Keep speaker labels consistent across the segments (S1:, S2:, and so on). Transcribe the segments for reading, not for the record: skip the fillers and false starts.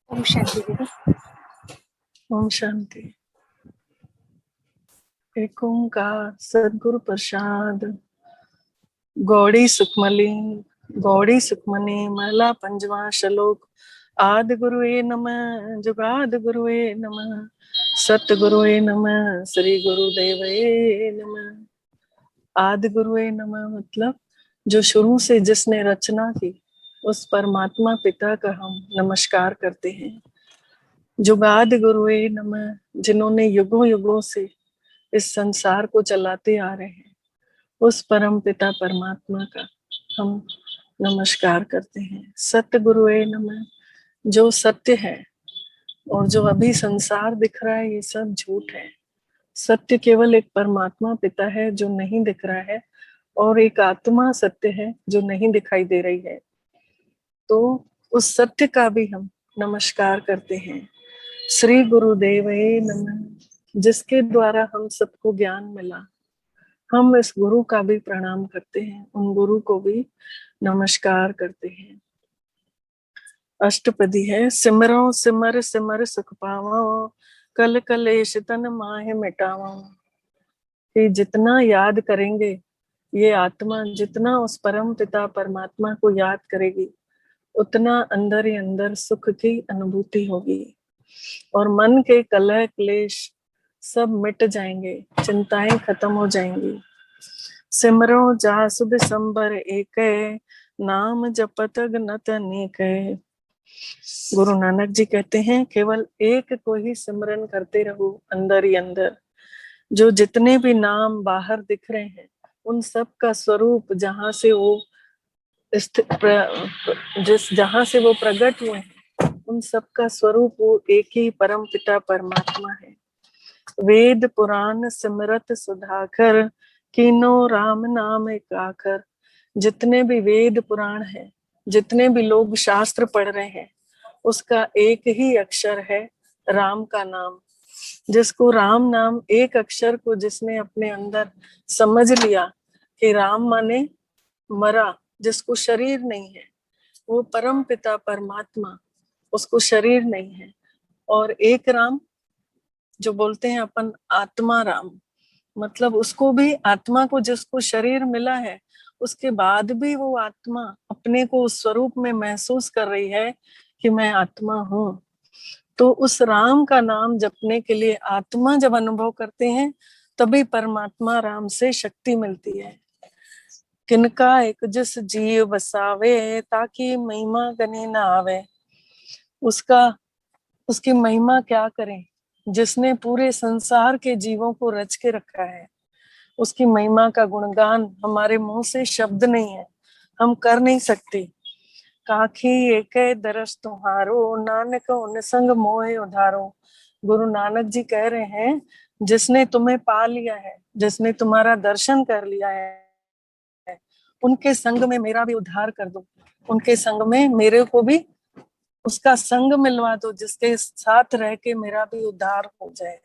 S1: ओम शांति दीदी।
S2: ओम शांति। एक ओंकार सदगुरु प्रसाद। गौड़ी सुखमली गौड़ी सुखमनी महला पंजवा श्लोक। आदि गुरुवे नमः जुगाद गुरुवे नमः सतगुरुवे नमः श्री गुरुदेवे नमः। आदि गुरुवे नमः मतलब जो शुरू से जिसने रचना की उस परमात्मा पिता का हम नमस्कार करते हैं। जुगाद गुरुवे नमः जिन्होंने युगों युगों से इस संसार को चलाते आ रहे हैं उस परम पिता परमात्मा का हम नमस्कार करते हैं। सत्य गुरुवे नमः जो सत्य है और जो अभी संसार दिख रहा है ये सब झूठ है। सत्य केवल एक परमात्मा पिता है जो नहीं दिख रहा है और एक आत्मा सत्य है जो नहीं दिखाई दे रही है। तो उस सत्य का भी हम नमस्कार करते हैं। श्री गुरुदेवे नमः जिसके द्वारा हम सबको ज्ञान मिला हम इस गुरु का भी प्रणाम करते हैं, उन गुरु को भी नमस्कार करते हैं। अष्टपदी है। सिमरो सिमर सिमर सुख पावो कल कलेश तन माहे मिटावो। कि जितना याद करेंगे ये आत्मा जितना उस परम पिता परमात्मा को याद करेगी उतना अंदर ही अंदर सुख की अनुभूति होगी और मन के कलह क्लेश सब मिट जाएंगे, चिंताएं खत्म हो जाएंगी। सिमरो जासु दिसंबर एक नाम जपत गनत अनेक। गुरु नानक जी कहते हैं केवल एक को ही सिमरन करते रहो अंदर ही अंदर। जो जितने भी नाम बाहर दिख रहे हैं उन सब का स्वरूप जहां से वो जहां से वो प्रकट हुए हैं उन सब का स्वरूप वो एक ही परम पिता परमात्मा है। वेद पुराण सिमरत सुधाकर कीनो राम नाम एक आखर। जितने भी वेद पुराण है जितने भी लोग शास्त्र पढ़ रहे हैं उसका एक ही अक्षर है राम का नाम। जिसको राम नाम एक अक्षर को जिसने अपने अंदर समझ लिया कि राम माने मरा, जिसको शरीर नहीं है वो परम पिता परमात्मा, उसको शरीर नहीं है। और एक राम जो बोलते हैं अपन आत्मा राम, मतलब उसको भी आत्मा को जिसको शरीर मिला है उसके बाद भी वो आत्मा अपने को उस स्वरूप में महसूस कर रही है कि मैं आत्मा हूँ। तो उस राम का नाम जपने के लिए आत्मा जब अनुभव करते हैं तभी परमात्मा राम से शक्ति मिलती है। किनका एक जिस जीव बसावे ताकि महिमा गने ना आवे। उसका उसकी महिमा क्या करें जिसने पूरे संसार के जीवों को रच के रखा है। उसकी महिमा का गुणगान हमारे मुंह से शब्द नहीं है, हम कर नहीं सकते। काखी एक दरस तुम्हारो नानक उन संग मोहे उधारो। गुरु नानक जी कह रहे हैं जिसने तुम्हें पा लिया है, जिसने तुम्हारा दर्शन कर लिया है, उनके संग में मेरा भी उद्धार कर दो। उनके संग में मेरे को भी उसका संग मिलवा दो जिसके साथ रह के मेरा भी उद्धार हो जाए।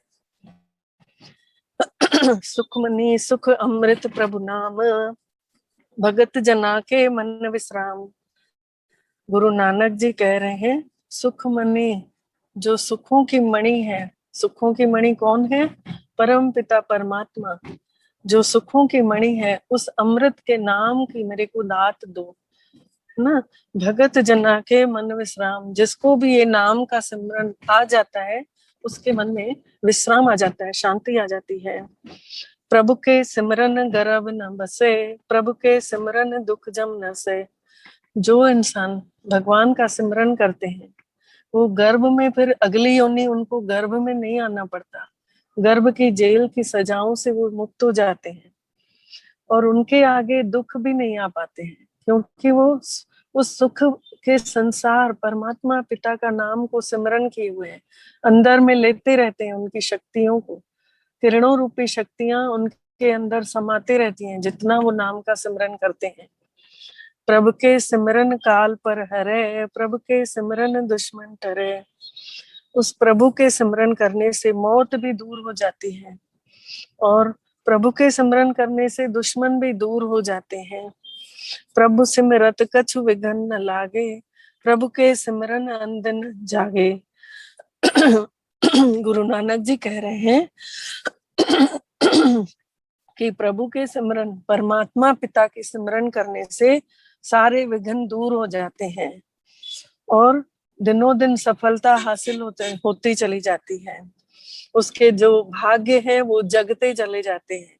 S2: सुखमनी सुख अमृत प्रभु नाम भगत जना के मन विश्राम। गुरु नानक जी कह रहे हैं सुखमनी जो सुखों की मणि है। सुखों की मणि कौन है? परम पिता परमात्मा। जो सुखों की मणि है उस अमृत के नाम की मेरे को दात दो ना। भगत जना के मन विश्राम, जिसको भी ये नाम का सिमरन आ जाता है उसके मन में विश्राम आ जाता है, शांति आ जाती है। प्रभु के सिमरन गर्भ न बसे प्रभु के सिमरन दुख जम न से। जो इंसान भगवान का सिमरन करते हैं वो गर्भ में फिर अगली योनि उनको गर्भ में नहीं आना पड़ता। गर्भ की जेल की सजाओं से वो मुक्त हो जाते हैं और उनके आगे दुख भी नहीं आ पाते हैं क्योंकि वो उस सुख के संसार परमात्मा पिता का नाम को सिमरन किए हुए हैं। अंदर में लेते रहते हैं उनकी शक्तियों को, किरणों रूपी शक्तियां उनके अंदर समाते रहती हैं जितना वो नाम का सिमरन करते हैं। प्रभु के सिमरन काल पर हरे प्रभु के सिमरन दुश्मन टरे। उस प्रभु के सिमरन करने से मौत भी दूर हो जाती है और प्रभु के सिमरन करने से दुश्मन भी दूर हो जाते हैं। प्रभु सिमरत कछु विघन न लागे प्रभु के सिमरन अंदन जागे। गुरु नानक जी कह रहे हैं कि प्रभु के सिमरन, परमात्मा पिता के सिमरन करने से सारे विघ्न दूर हो जाते हैं और दिनों दिन सफलता हासिल होती चली जाती है। उसके जो भाग्य है वो जगते चले जाते हैं।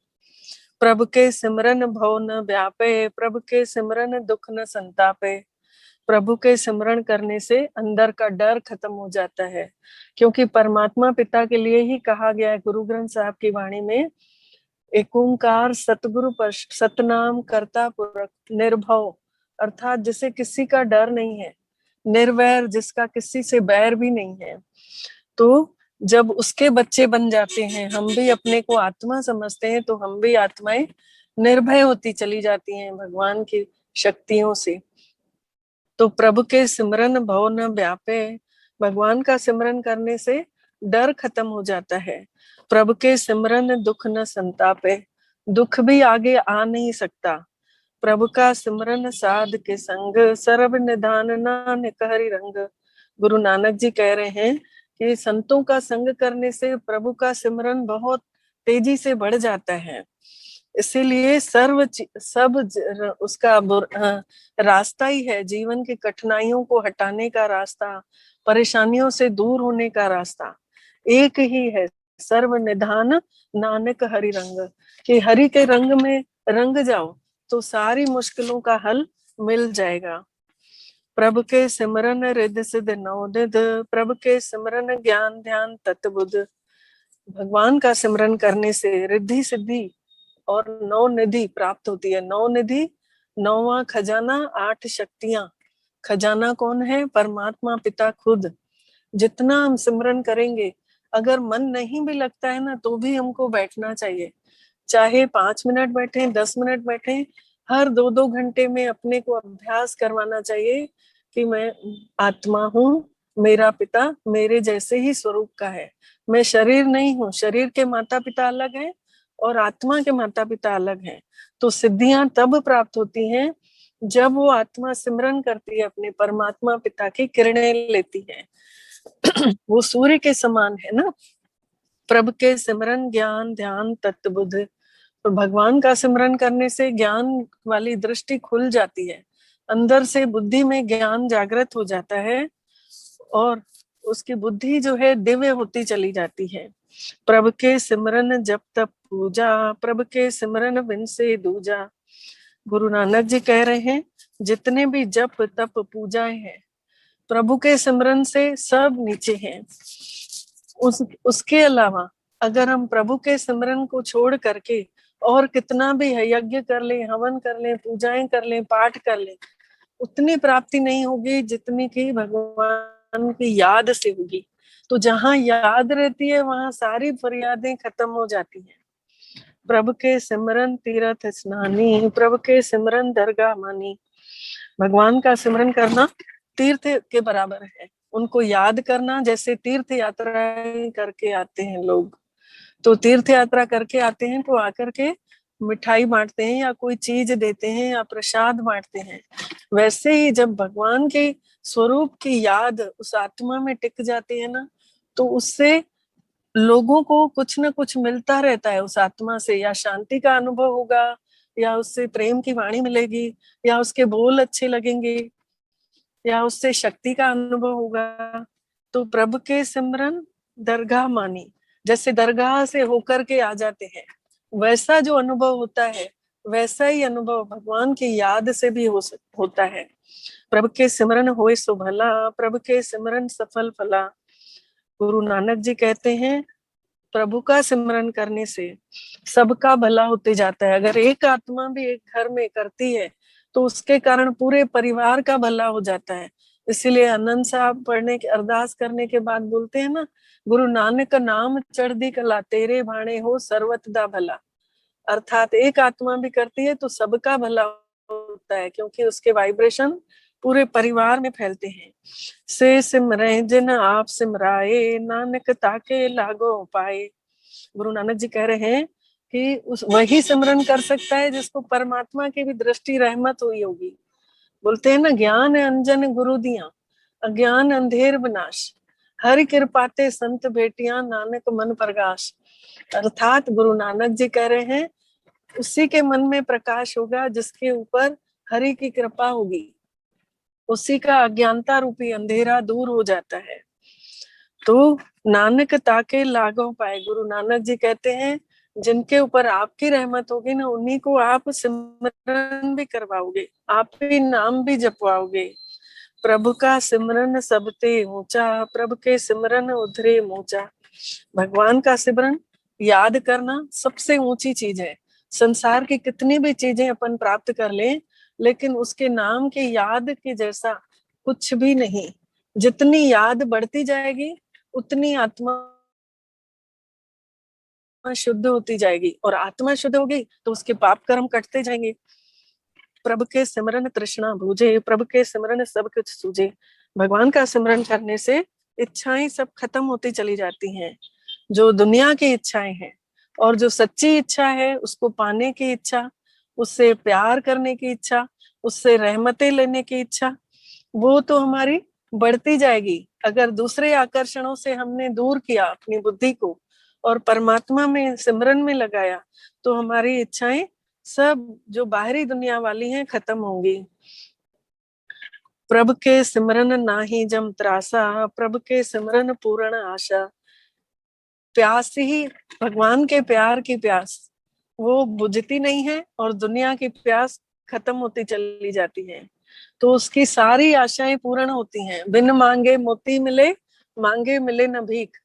S2: प्रभु के सिमरन भव न व्यापे, प्रभु के सिमरन दुख न संतापे। प्रभु के सिमरन करने से अंदर का डर खत्म हो जाता है, क्योंकि परमात्मा पिता के लिए ही कहा गया है गुरु ग्रंथ साहब की वाणी में, एक ओंकार सतगुरु सतनाम करता पुरख निर्भव, अर्थात जिसे किसी का डर नहीं है, निर्वैर, जिसका किसी से बैर भी नहीं है। तो जब उसके बच्चे बन जाते हैं, हम भी अपने को आत्मा समझते हैं, तो हम भी आत्माएं निर्भय होती चली जाती हैं भगवान की शक्तियों से। तो प्रभु के सिमरन भव न व्यापे, भगवान का सिमरन करने से डर खत्म हो जाता है। प्रभु के सिमरन दुख न संतापे, दुख भी आगे आ नहीं सकता। प्रभु का सिमरन साध के संग, सर्व निधान नानक हरि रंग। गुरु नानक जी कह रहे हैं कि संतों का संग करने से प्रभु का सिमरन बहुत तेजी से बढ़ जाता है। इसीलिए उसका रास्ता ही है, जीवन की कठिनाइयों को हटाने का रास्ता, परेशानियों से दूर होने का रास्ता एक ही है, सर्व निधान नानक हरि रंग। कि हरि के रंग में रंग जाओ तो सारी मुश्किलों का हल मिल जाएगा। प्रभु के सिमरन रिद्धि सिद्धि नवनिध, प्रभु के सिमरन ज्ञान ध्यान तत्बुध। भगवान का सिमरन करने से रिद्धि सिद्धि और नौ निधि प्राप्त होती है। नौ निधि, नौवां खजाना, 8 शक्तियां। खजाना कौन है? परमात्मा पिता खुद। जितना हम सिमरन करेंगे, अगर मन नहीं भी लगता है ना, तो भी हमको बैठना चाहिए, चाहे 5 मिनट बैठे, 10 मिनट बैठे, हर 2-2 घंटे में अपने को अभ्यास करवाना चाहिए कि मैं आत्मा हूँ, मेरा पिता मेरे जैसे ही स्वरूप का है, मैं शरीर नहीं हूँ। शरीर के माता पिता अलग हैं और आत्मा के माता पिता अलग हैं। तो सिद्धियां तब प्राप्त होती हैं जब वो आत्मा सिमरन करती है, अपने परमात्मा पिता की किरणें लेती है। वो सूर्य के समान है ना। प्रभु के सिमरन ज्ञान ध्यान तत्बुध। तो भगवान का सिमरन करने से ज्ञान वाली दृष्टि खुल जाती है, अंदर से बुद्धि में ज्ञान जागृत हो जाता है और उसकी बुद्धि जो है दिव्य होती चली जाती है। प्रभु के सिमरन जप तप पूजा, प्रभु के सिमरन बिन से दूजा। गुरु नानक जी कह रहे हैं, जितने भी जप तप पूजाएं हैं, प्रभु के सिमरन से सब नीचे हैं। उसके अलावा अगर हम प्रभु के सिमरन को छोड़ करके और कितना भी यज्ञ कर ले, हवन कर ले, पूजाएं कर ले, पाठ कर ले, उतनी प्राप्ति नहीं होगी जितनी की भगवान की याद से होगी। तो जहाँ याद रहती है वहां सारी फरियादें खत्म हो जाती हैं। प्रभु के सिमरन तीर्थ स्नानी, प्रभु के सिमरन दरगाह मानी। भगवान का सिमरन करना तीर्थ के बराबर है। उनको याद करना जैसे तीर्थ यात्रा करके आते हैं लोग, तो तीर्थ यात्रा करके आते हैं तो आकर के मिठाई बांटते हैं या कोई चीज देते हैं या प्रसाद बांटते हैं। वैसे ही जब भगवान के स्वरूप की याद उस आत्मा में टिक जाती है ना, तो उससे लोगों को कुछ ना कुछ मिलता रहता है उस आत्मा से। या शांति का अनुभव होगा, या उससे प्रेम की वाणी मिलेगी, या उसके बोल अच्छे लगेंगे, या उससे शक्ति का अनुभव होगा। तो प्रभु के सिमरन दरगाह मानी, जैसे दरगाह से होकर के आ जाते हैं, वैसा जो अनुभव होता है वैसा ही अनुभव भगवान की याद से भी होता है। प्रभु के सिमरन होए सो भला, प्रभु के सिमरन सफल फला। गुरु नानक जी कहते हैं, प्रभु का सिमरन करने से सबका भला होते जाता है। अगर एक आत्मा भी एक घर में करती है तो उसके कारण पूरे परिवार का भला हो जाता है। इसीलिए आनंद साहब पढ़ने के अरदास करने के बाद बोलते हैं ना, गुरु नानक नाम चढ़दी कला, तेरे भाणे हो सर्वत दा भला। अर्थात एक आत्मा भी करती है तो सबका भला होता है, क्योंकि उसके वाइब्रेशन पूरे परिवार में फैलते हैं। से सिमरे जिन आप सिमराए, नानक ताके लागो पाए। गुरु नानक जी कह रहे हैं कि उस वही सिमरन कर सकता है जिसको परमात्मा की भी दृष्टि रहमत हुई होगी। बोलते हैं ना, ज्ञान अंजन गुरु दिया, अज्ञान अंधेर विनाश, हरि कृपाते संत बेटियां, नानक मन प्रकाश। अर्थात गुरु नानक जी कह रहे हैं उसी के मन में प्रकाश होगा जिसके ऊपर हरि की कृपा होगी, उसी का अज्ञानता रूपी अंधेरा दूर हो जाता है। तो नानक ताके लागो पाए, गुरु नानक जी कहते हैं जिनके ऊपर आपकी रहमत होगी ना, उन्हीं को आप सिमरन भी करवाओगे, आप ही नाम भी जपवाओगे। प्रभु का सिमरन सबते ऊंचा, प्रभु के सिमरन उधरे ऊंचा। भगवान का सिमरन याद करना सबसे ऊंची चीज है। संसार की कितनी भी चीजें अपन प्राप्त कर लें, लेकिन उसके नाम के याद के जैसा कुछ भी नहीं। जितनी याद बढ़ती जाएगी उतनी आत्मा शुद्ध होती जाएगी, और आत्मा शुद्ध होगी तो उसके पाप कर्म कटते जाएंगे। प्रभु के सिमरन तृष्णा भूजे, प्रभु के सिमरन सब कुछ सूझे। भगवान का सिमरन करने से इच्छाएं सब खत्म होती चली जाती हैं, जो दुनिया की इच्छाएं हैं। और जो सच्ची इच्छा है, उसको पाने की इच्छा, उससे प्यार करने की इच्छा, उससे रहमतें लेने की इच्छा, वो तो हमारी बढ़ती जाएगी। अगर दूसरे आकर्षणों से हमने दूर किया अपनी बुद्धि को और परमात्मा में सिमरन में लगाया, तो हमारी इच्छाएं सब जो बाहरी दुनिया वाली हैं खत्म होंगी। प्रभु के सिमरन नाही जम त्रासा, प्रभु के सिमरन पूर्ण आशा। प्यास ही, भगवान के प्यार की प्यास वो बुझती नहीं है, और दुनिया की प्यास खत्म होती चली जाती है। तो उसकी सारी आशाएं पूर्ण होती हैं। बिन मांगे मोती मिले, मांगे मिले न भीख।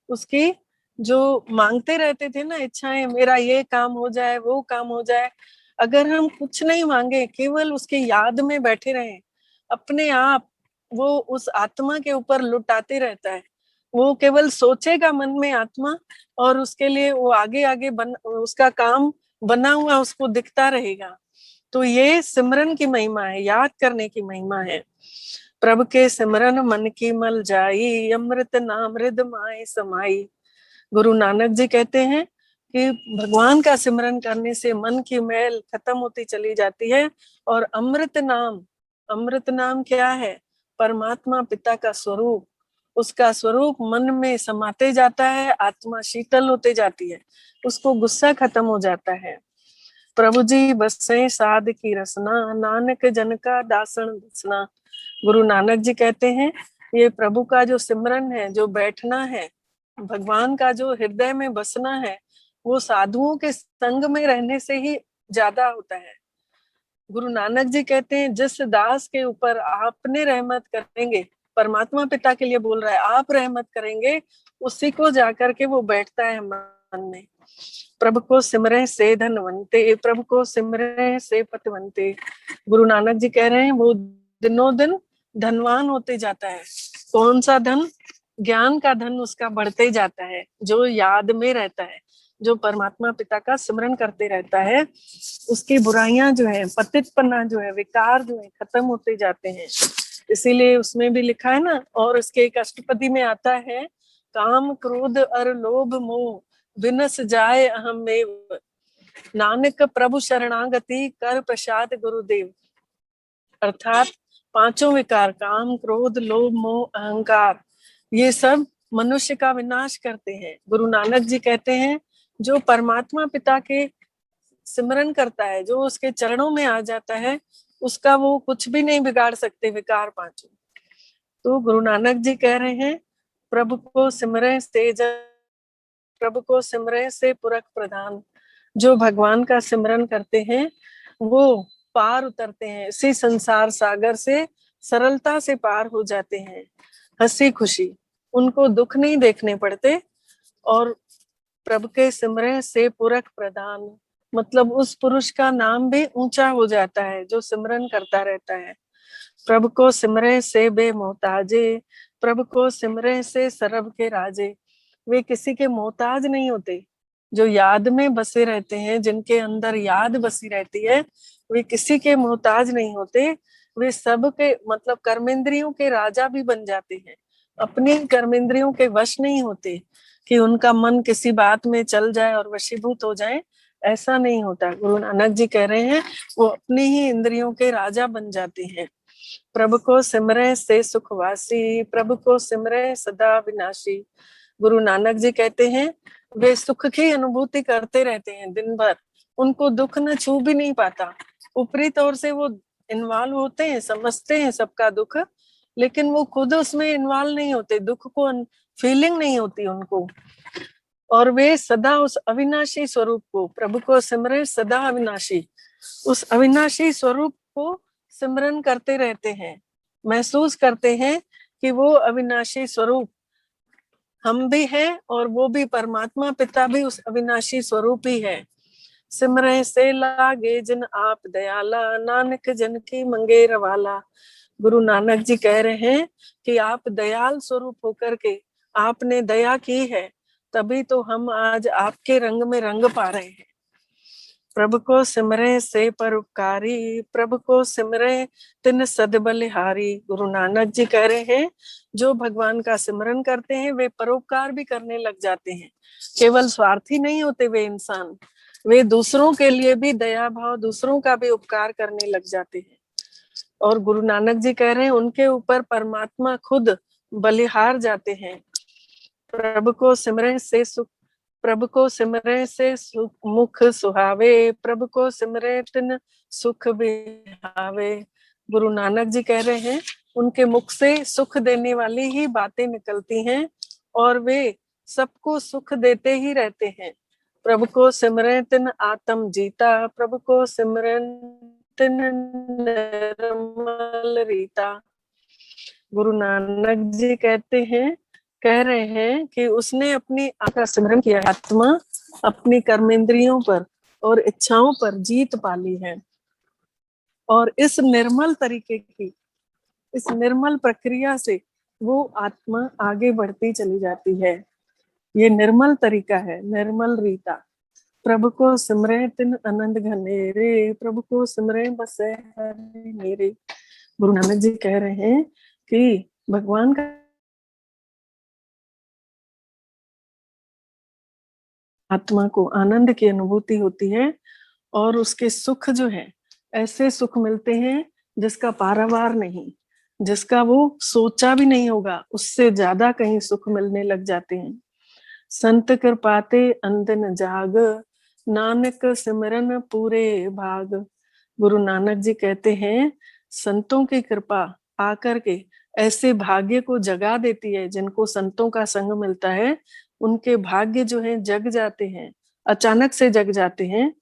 S2: उसकी जो मांगते रहते थे ना इच्छाएं, मेरा ये काम हो जाए, वो काम हो जाए, अगर हम कुछ नहीं मांगे, केवल उसकी याद में बैठे रहें, अपने आप वो उस आत्मा के ऊपर लुटाते रहता है। वो केवल सोचेगा मन में आत्मा, और उसके लिए वो आगे आगे उसका काम बना हुआ उसको दिखता रहेगा। तो ये सिमरन की महिमा है, याद करने की महिमा है। प्रभु के सिमरन मन की मल जाई, अमृत नाम हृदय माई समाई। गुरु नानक जी कहते हैं कि भगवान का सिमरन करने से मन की मैल खत्म होती चली जाती है, और अमृत नाम क्या है? परमात्मा पिता का स्वरूप, उसका स्वरूप मन में समाते जाता है, आत्मा शीतल होते जाती है, उसको गुस्सा खत्म हो जाता है। प्रभु जी बसे साध की रसना, नानक जन का दासन दसना। गुरु नानक जी कहते हैं ये प्रभु का जो सिमरन है, जो बैठना है, भगवान का जो हृदय में बसना है, वो साधुओं के संग में रहने से ही ज्यादा होता है। गुरु नानक जी कहते हैं जिस दास के ऊपर आपने रहमत करेंगे, परमात्मा पिता के लिए बोल रहा है, आप रहमत करेंगे, उसी को जाकर के वो बैठता है मन में। प्रभु को सिमरे से धनवंते, प्रभु को सिमरे से पतवंते। गुरु नानक जी कह रहे हैं वो दिनों दिन धनवान होते जाता है। कौन सा धन? ज्ञान का धन उसका बढ़ते जाता है, जो याद में रहता है, जो परमात्मा पिता का सिमरन करते रहता है, उसकी बुराइयां जो है, पतितपना जो है, विकार जो है, खत्म होते जाते हैं। इसीलिए उसमें भी लिखा है ना, और उसके एक अष्टपदी में आता है, काम क्रोध और लोभ मोह विनस जाए अहमेव, नानक प्रभु शरणागति कर प्रसाद गुरुदेव। अर्थात पांचों विकार, काम क्रोध लोभ मोह अहंकार, ये सब मनुष्य का विनाश करते हैं। गुरु नानक जी कहते हैं जो परमात्मा पिता के सिमरन करता है, जो उसके चरणों में आ जाता है, उसका वो कुछ भी नहीं बिगाड़ सकते विकार पांचों। तो गुरु नानक जी कह रहे हैं प्रभु को सिमरे से प्रभु को सिमरे से पुरख प्रधान। जो भगवान का सिमरन करते हैं वो पार उतरते हैं, इसी संसार सागर से सरलता से पार हो जाते हैं, हंसी खुशी, उनको दुख नहीं देखने पड़ते। और प्रभु के सिमरन से पुरख प्रधान मतलब उस पुरुष का नाम भी ऊंचा हो जाता है जो सिमरन करता रहता है। प्रभु को सिमरे से बेमोहताजे, प्रभु को सिमरे से सरब के राजे। वे किसी के मोहताज नहीं होते, जो याद में बसे रहते हैं, जिनके अंदर याद बसी रहती है, वे किसी के मोहताज नहीं होते। वे सब के मतलब कर्मेंद्रियों के राजा भी बन जाते हैं, अपनी कर्मेंद्रियों के वश नहीं होते कि उनका मन किसी बात में चल जाए और वशीभूत हो जाए, ऐसा नहीं होता। गुरु नानक जी कह रहे हैं वो अपनी ही इंद्रियों के राजा बन जाते हैं। प्रभु को सिमरे से सुखवासी, प्रभु को सिमरे सदा विनाशी। गुरु नानक जी कहते हैं वे सुख की अनुभूति करते रहते हैं दिन भर, उनको दुख न छू भी नहीं पाता। ऊपरी तौर से वो इन्वॉल्व होते हैं, समझते हैं सबका दुख, लेकिन वो खुद उसमें इन्वॉल्व नहीं होते, दुख को फीलिंग नहीं होती उनको। और वे सदा उस अविनाशी स्वरूप को, प्रभु को सिमरे सदा अविनाशी, उस अविनाशी स्वरूप को सिमरन करते रहते हैं, महसूस करते हैं कि वो अविनाशी स्वरूप हम भी हैं और वो भी, परमात्मा पिता भी उस अविनाशी स्वरूप ही है। सिमरे से लागे जिन आप दयाला, नानक जन की मंगे रवाला। गुरु नानक जी कह रहे हैं कि आप दयाल स्वरूप होकर के आपने दया की है, तभी तो हम आज आपके रंग में रंग पा रहे हैं। प्रभु को सिमरे से परोपकारी, प्रभु को सिमरे तिन सद बलिहारी। गुरु नानक जी कह रहे हैं जो भगवान का सिमरन करते हैं वे परोपकार भी करने लग जाते हैं। केवल स्वार्थी नहीं होते वे इंसान, वे दूसरों के लिए भी दया भाव, दूसरों का भी उपकार करने लग जाते हैं। और गुरु नानक जी कह रहे हैं उनके ऊपर परमात्मा खुद बलिहार जाते हैं। प्रभु को सिमरे से सुख, प्रभु को सिमरे से सुख मुख सुहावे, प्रभु को सिमरे तिन सुख बिहावे। गुरु नानक जी कह रहे हैं उनके मुख से सुख देने वाली ही बातें निकलती हैं और वे सबको सुख देते ही रहते हैं। प्रभु को सिमरे तिन आत्म जीता, प्रभु को सिमरे तिन निर्मल रीता। गुरु नानक जी कह रहे हैं कि उसने अपनी का सिमरन किया, आत्मा अपनी कर्मेंद्रियों पर और इच्छाओं पर जीत पा ली है। और इस निर्मल तरीके की, इस निर्मल प्रक्रिया से वो आत्मा आगे बढ़ती चली जाती है। ये निर्मल तरीका है, निर्मल रीता। प्रभु को सिमरे तिन आनंद घनेरे, प्रभु को सिमरे बसे हरि मेरे। गुरु नानक जी कह रहे हैं कि भगवान का आत्मा को आनंद की अनुभूति होती है और उसके सुख जो है ऐसे सुख मिलते हैं जिसका पारावार नहीं, जिसका वो सोचा भी नहीं होगा, उससे ज्यादा कहीं सुख मिलने लग जाते हैं। संत कृपाते अंदन जाग, नानक सिमरन पूरे भाग। गुरु नानक जी कहते हैं संतों की कृपा आकर के ऐसे भाग्य को जगा देती है, जिनको संतों का संग मिलता है उनके भाग्य जो है जग जाते हैं, अचानक से जग जाते हैं।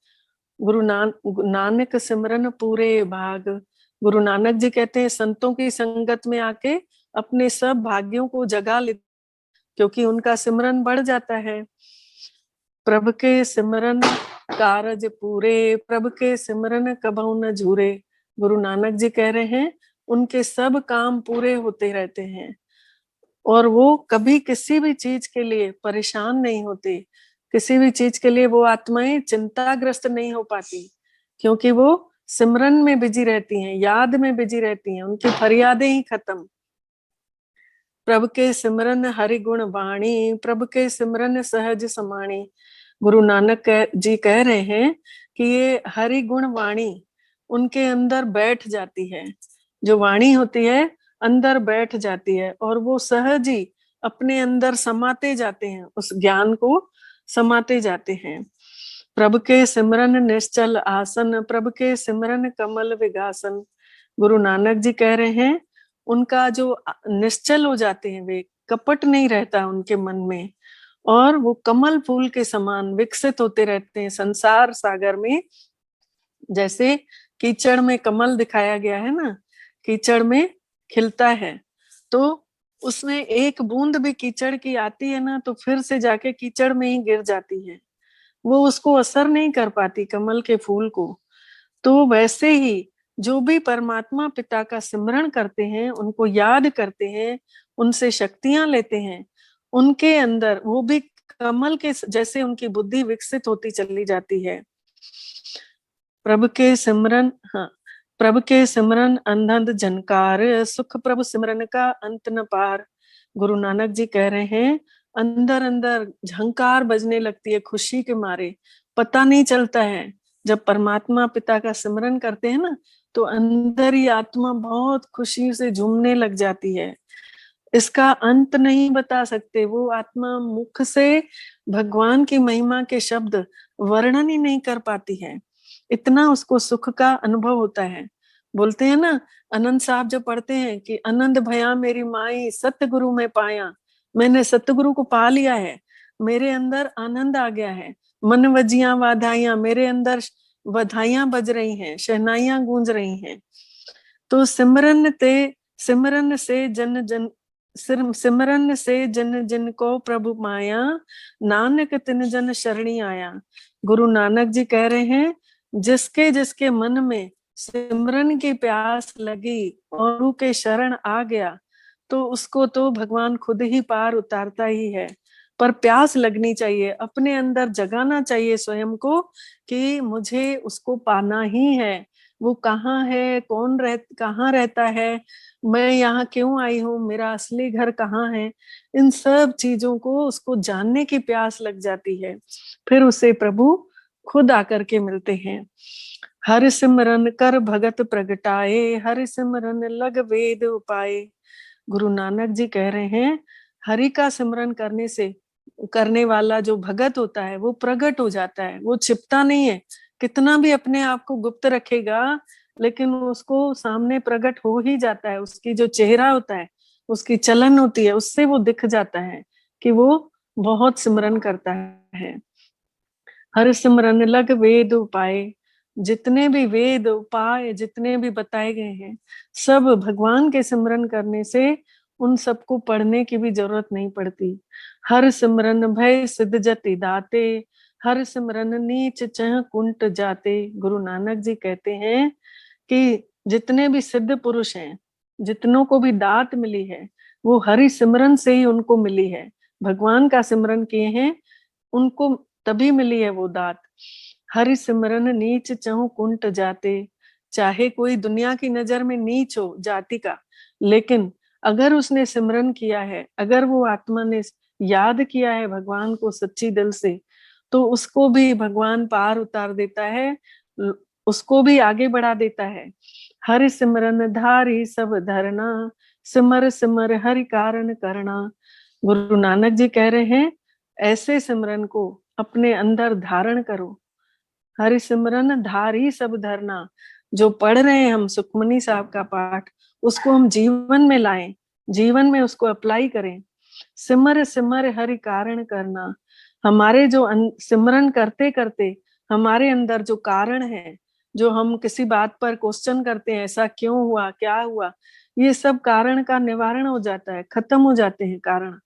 S2: गुरु नानक सिमरन पूरे भाग। गुरु नानक जी कहते हैं संतों की संगत में आके अपने सब भाग्यों को जगा ले, क्योंकि उनका सिमरन बढ़ जाता है। प्रभु के सिमरन कारज पूरे, प्रभु के सिमरन कबहु न झूरे। गुरु नानक जी कह रहे हैं उनके सब काम पूरे होते रहते हैं और वो कभी किसी भी चीज के लिए परेशान नहीं होते, किसी भी चीज के लिए वो आत्माएं चिंताग्रस्त नहीं हो पाती, क्योंकि वो सिमरन में बिजी रहती हैं, याद में बिजी रहती हैं, उनकी फरियादें ही खत्म। प्रभु के सिमरन हरि गुण वाणी, प्रभु के सिमरन सहज समाणी। गुरु नानक जी कह रहे हैं कि ये हरि गुण वाणी उनके अंदर बैठ जाती है, जो वाणी होती है अंदर बैठ जाती है और वो सहज ही अपने अंदर समाते जाते हैं, उस ज्ञान को समाते जाते हैं। प्रभु के सिमरन निश्चल आसन, प्रभु के सिमरन कमल विगासन। गुरु नानक जी कह रहे हैं उनका जो निश्चल हो जाते हैं, वे कपट नहीं रहता उनके मन में और वो कमल फूल के समान विकसित होते रहते हैं संसार सागर में। जैसे कीचड़ में कमल दिखाया गया है ना, कीचड़ में खिलता है, तो उसमें एक बूंद भी कीचड़ की आती है ना तो फिर से जाके कीचड़ में ही गिर जाती है, वो उसको असर नहीं कर पाती कमल के फूल को। तो वैसे ही जो भी परमात्मा पिता का सिमरण करते हैं, उनको याद करते हैं, उनसे शक्तियां लेते हैं, उनके अंदर वो भी कमल के जैसे उनकी बुद्धि विकसित होती चली जाती है। प्रभु के सिमरन, हाँ, प्रभु के सिमरन अंधंध झनकार, सुख प्रभु सिमरन का अंत न पार। गुरु नानक जी कह रहे हैं अंदर अंदर झंकार बजने लगती है खुशी के मारे, पता नहीं चलता है जब परमात्मा पिता का सिमरन करते हैं ना, तो अंदर ही आत्मा बहुत खुशी से झूमने लग जाती है। इसका अंत नहीं बता सकते। वो आत्मा मुख से भगवान की महिमा के शब्द वर्णन ही नहीं कर पाती है, इतना उसको सुख का अनुभव होता है। बोलते हैं ना, आनंद साहब जो पढ़ते हैं कि आनंद भया मेरी माई सतगुरु में पाया, मैंने सतगुरु को पा लिया है, मेरे अंदर आनंद आ गया है। मन वजियां वाधाइयां, मेरे अंदर बधाइयां बज रही हैं, शहनाइयां गूंज रही हैं। तो सिमरन से जन जन सिमरन से जन जन को प्रभु माया, नानक तिन जन शरणी आया। गुरु नानक जी कह रहे हैं, जिसके जिसके मन में सिमरन की प्यास लगी और के शरण आ गया, तो उसको तो भगवान खुद ही पार उतारता ही है। पर प्यास लगनी चाहिए, अपने अंदर जगाना चाहिए स्वयं को कि मुझे उसको पाना ही है। वो कहाँ है, कहाँ रहता है, मैं यहाँ क्यों आई हूँ, मेरा असली घर कहाँ है, इन सब चीजों को उसको जानने की प्यास लग जाती है। फिर उसे प्रभु खुद आकर के मिलते हैं। हर सिमरन कर भगत प्रगटाए, हर सिमरन लग वेद उपाय। गुरु नानक जी कह रहे हैं, हरि का सिमरन करने वाला जो भगत होता है वो प्रकट हो जाता है, वो छिपता नहीं है। कितना भी अपने आप को गुप्त रखेगा, लेकिन उसको सामने प्रकट हो ही जाता है। उसकी जो चेहरा होता है, उसकी चलन होती है, उससे वो दिख जाता है कि वो बहुत सिमरन करता है। हर सिमरन लग वेद उपाय। जितने भी वेद उपाय जितने भी बताए गए हैं, सब भगवान के सिमरन करने से उन सबको पढ़ने की भी जरूरत नहीं पड़ती। हर सिमरन भय सिद्ध जति दाते, हर सिमरन नीच चह कुंट जाते। गुरु नानक जी कहते हैं कि जितने भी सिद्ध पुरुष हैं, जितनों को भी दात मिली है, वो हरि सिमरन से ही उनको मिली है। भगवान का सिमरन किए हैं, उनको तभी मिली है वो दात। हरि सिमरन नीच चहु कुंट जाते। चाहे कोई दुनिया की नजर में नीच हो जाति का, लेकिन अगर उसने सिमरन किया है, अगर वो आत्मा ने याद किया है भगवान को सच्ची दिल से, तो उसको भी भगवान पार उतार देता है, उसको भी आगे बढ़ा देता है। हरि सिमरन धारी सब धरना, सिमर सिमर हरि कारण करना। गुरु नानक जी कह रहे हैं, ऐसे सिमरन को अपने अंदर धारण करो। हरि सिमरन धारी सब धरना। जो पढ़ रहे हैं हम सुखमनी साहब का पाठ, उसको हम जीवन में लाएं, जीवन में उसको अप्लाई करें। सिमर सिमर हरि कारण करना। हमारे जो सिमरन करते करते हमारे अंदर जो कारण है, जो हम किसी बात पर क्वेश्चन करते हैं, ऐसा क्यों हुआ, क्या हुआ, ये सब कारण का निवारण हो जाता है, खत्म हो जाते हैं कारण।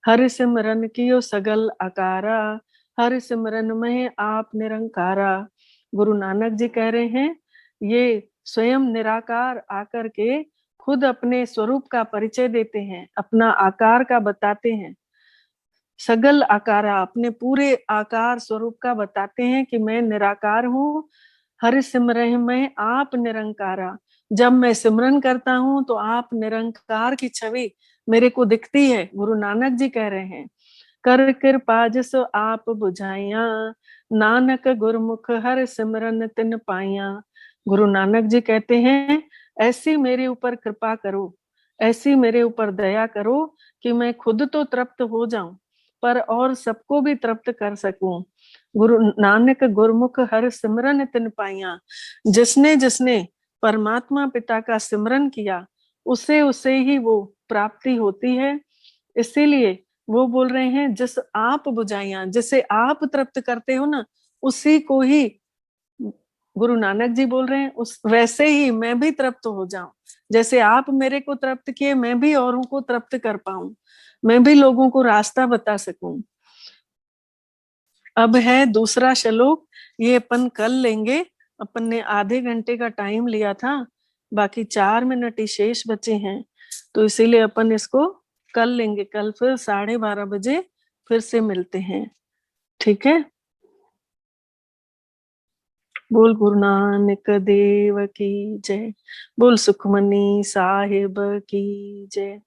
S2: हरि सिमरन कियो सगल आकारा, हरि सिमरन में आप निरंकारा। गुरु नानक जी कह रहे हैं, ये स्वयं निराकार आकर के खुद अपने स्वरूप का परिचय देते हैं, अपना आकार का बताते हैं। सगल आकारा, अपने पूरे आकार स्वरूप का बताते हैं कि मैं निराकार हूँ। हरि सिमरन में आप निरंकारा। जब मैं सिमरन करता हूँ तो आप निरंकार की छवि मेरे को दिखती है। गुरु नानक जी कह रहे हैं, कर कृपा जिस आप बुझाइया, नानक गुरमुख हर सिमरन तिन पाइया। गुरु नानक जी कहते हैं, ऐसी मेरे ऊपर कृपा करो, ऐसी मेरे ऊपर दया करो कि मैं खुद तो तृप्त हो जाऊं, पर और सबको भी तृप्त कर सकूं। गुरु नानक गुरमुख हर सिमरन तिन पाइया। जिसने जिसने परमात्मा पिता का सिमरन किया, उसे उसे ही वो प्राप्ति होती है। इसीलिए वो बोल रहे हैं, जिस आप बुझाइया, जिसे आप तृप्त करते हो ना, उसी को ही गुरु नानक जी बोल रहे हैं, उस वैसे ही मैं भी तृप्त हो जाऊं। जैसे आप मेरे को तृप्त किए, मैं भी औरों को तृप्त कर पाऊं, मैं भी लोगों को रास्ता बता सकूं। अब है दूसरा श्लोक, ये अपन कल लेंगे। अपन ने आधे घंटे का टाइम लिया था, बाकी 4 मिनट ही शेष बचे हैं, तो इसीलिए अपन इसको कल लेंगे। कल फिर 12:30 बजे फिर से मिलते हैं, ठीक है। बोल गुरु नानक देव की जय, बोल सुखमनी साहिब की जय।